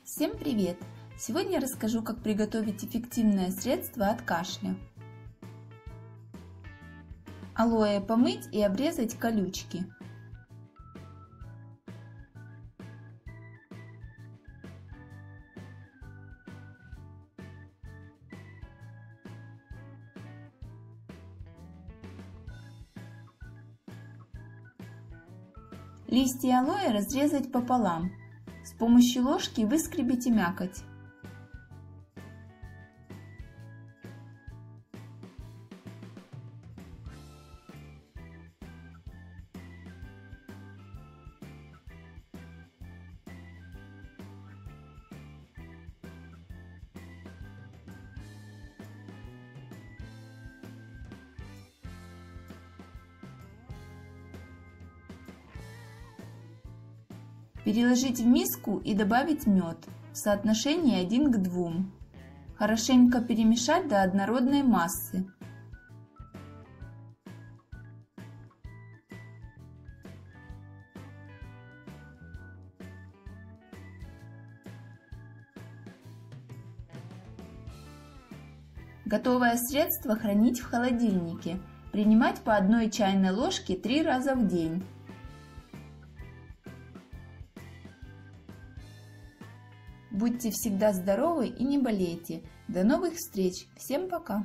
Всем привет! Сегодня расскажу, как приготовить эффективное средство от кашля. Алоэ помыть и обрезать колючки. Листья алоэ разрезать пополам. С помощью ложки выскребите мякоть. Переложить в миску и добавить мед в соотношении 1 к 2. Хорошенько перемешать до однородной массы. Готовое средство хранить в холодильнике. Принимать по 1 чайной ложке 3 раза в день. Будьте всегда здоровы и не болейте. До новых встреч. Всем пока.